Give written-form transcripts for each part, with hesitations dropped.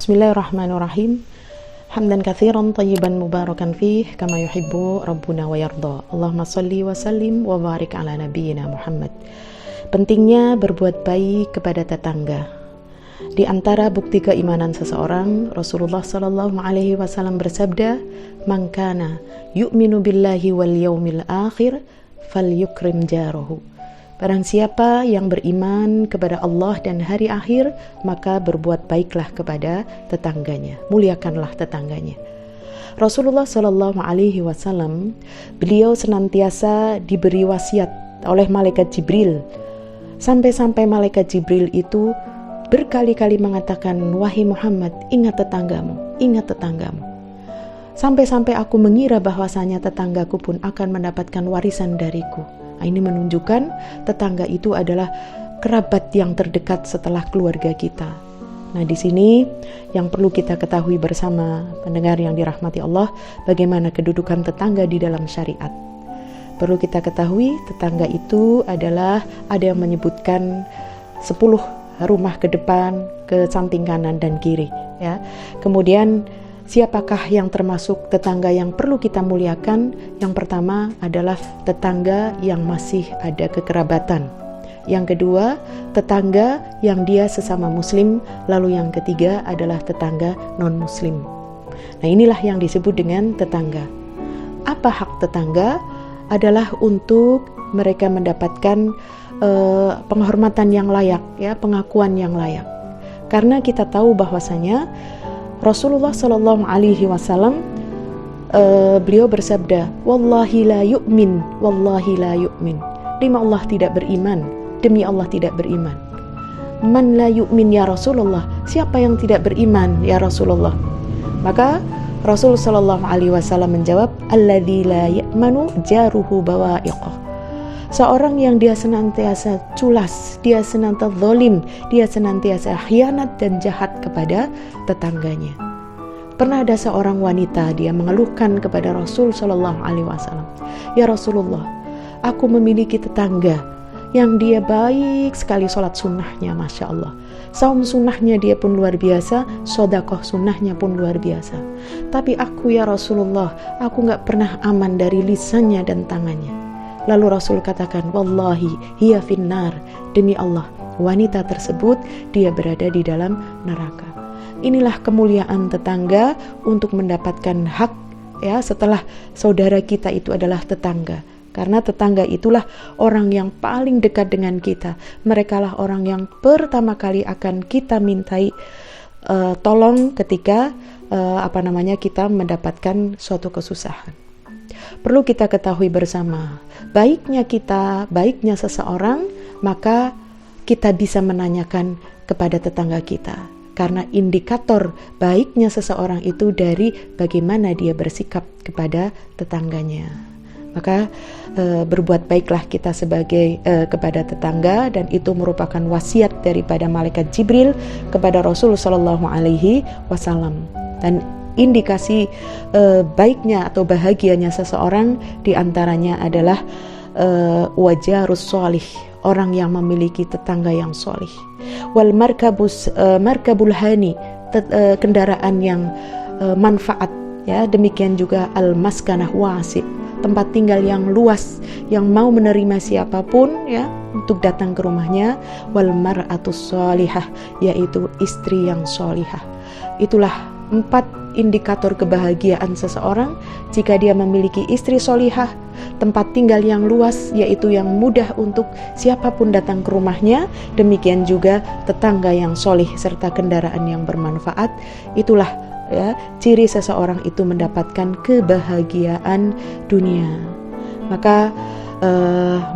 Bismillahirrahmanirrahim. Hamdan katsiran thayyiban mubarakan fih kama yuhibbu rabbuna wa yarda. Allahumma shalli wa sallim wa barik ala nabiyyina Muhammad. Pentingnya berbuat baik kepada tetangga. Di antara bukti keimanan seseorang, Rasulullah sallallahu alaihi wasallam bersabda, "Man kana yu'minu billahi wal yaumil akhir falyukrim jarahu." Barang siapa yang beriman kepada Allah dan hari akhir, maka berbuat baiklah kepada tetangganya, muliakanlah tetangganya. Rasulullah Shallallahu Alaihi Wasallam, beliau senantiasa diberi wasiat oleh malaikat Jibril, sampai-sampai malaikat Jibril itu berkali-kali mengatakan, "Wahai Muhammad, ingat tetanggamu, ingat tetanggamu." Sampai-sampai aku mengira bahwasanya tetanggaku pun akan mendapatkan warisan dariku. Nah, ini menunjukkan tetangga itu adalah kerabat yang terdekat setelah keluarga kita. Nah, di sini yang perlu kita ketahui bersama pendengar yang dirahmati Allah, bagaimana kedudukan tetangga di dalam syariat. Perlu kita ketahui, tetangga itu adalah, ada yang menyebutkan 10 rumah ke depan, ke samping kanan dan kiri, ya. Kemudian siapakah yang termasuk tetangga yang perlu kita muliakan? Yang pertama adalah tetangga yang masih ada kekerabatan. Yang kedua, tetangga yang dia sesama muslim. Lalu yang ketiga adalah tetangga non-muslim. Nah, inilah yang disebut dengan tetangga. Apa hak tetangga? Adalah untuk mereka mendapatkan penghormatan yang layak, ya, pengakuan yang layak. Karena kita tahu bahwasanya Rasulullah Shallallahu Alaihi Wasallam beliau bersabda, "Wallahi la yu'min, wallahi la yu'min." Demi Allah tidak beriman, demi Allah tidak beriman. Man la yu'min ya Rasulullah? Siapa yang tidak beriman ya Rasulullah? Maka Rasul Shallallahu Alaihi Wasallam menjawab, "Alladzi la ya'manu jaruhu bawa'iqah." Seorang yang dia senantiasa culas, dia senantiasa zalim, dia senantiasa khianat dan jahat kepada tetangganya. Pernah ada seorang wanita, dia mengeluhkan kepada Rasul Shallallahu Alaihi Wasallam, "Ya Rasulullah, aku memiliki tetangga yang dia baik sekali sholat sunnahnya, masya Allah. Saum sunnahnya dia pun luar biasa, sodakoh sunnahnya pun luar biasa. Tapi aku ya Rasulullah, aku gak pernah aman dari lisannya dan tangannya." Lalu Rasul katakan, "Wallahi hiya finnar." Demi Allah, wanita tersebut dia berada di dalam neraka. Inilah kemuliaan tetangga untuk mendapatkan hak, ya, setelah saudara kita itu adalah tetangga. Karena tetangga itulah orang yang paling dekat dengan kita. Merekalah orang yang pertama kali akan kita mintai tolong ketika kita mendapatkan suatu kesusahan. Perlu kita ketahui bersama, baiknya kita, baiknya seseorang, maka kita bisa menanyakan kepada tetangga kita. Karena indikator baiknya seseorang itu dari bagaimana dia bersikap kepada tetangganya. Maka berbuat baiklah kita sebagai kepada tetangga, dan itu merupakan wasiat daripada malaikat Jibril kepada Rasul Shallallahu Alaihi Wasallam. Dan indikasi baiknya atau bahagianya seseorang diantaranya adalah wajarus sholih, orang yang memiliki tetangga yang sholih. Wal markabul hani, kendaraan yang manfaat, ya. Demikian juga al maskanah wasi, tempat tinggal yang luas, yang mau menerima siapapun, ya, untuk datang ke rumahnya. Wal mar'atus sholihah, yaitu istri yang sholihah. Itulah 4 indikator kebahagiaan seseorang jika dia memiliki istri solihah, tempat tinggal yang luas, yaitu yang mudah untuk siapapun datang ke rumahnya, demikian juga tetangga yang solih serta kendaraan yang bermanfaat. Itulah, ya, ciri seseorang itu mendapatkan kebahagiaan dunia. Maka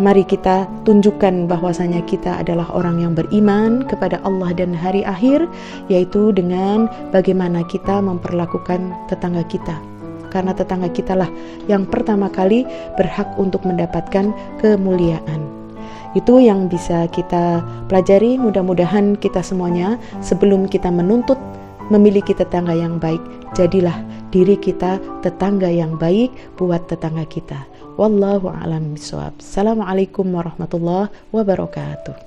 mari kita tunjukkan bahwasanya kita adalah orang yang beriman kepada Allah dan hari akhir, yaitu dengan bagaimana kita memperlakukan tetangga kita. Karena tetangga kita lah yang pertama kali berhak untuk mendapatkan kemuliaan. Itu yang bisa kita pelajari. Mudah-mudahan kita semuanya, sebelum kita menuntut memiliki tetangga yang baik, jadilah diri kita tetangga yang baik buat tetangga kita. Wallahu a'lam bishawab. Assalamualaikum warahmatullahi wabarakatuh.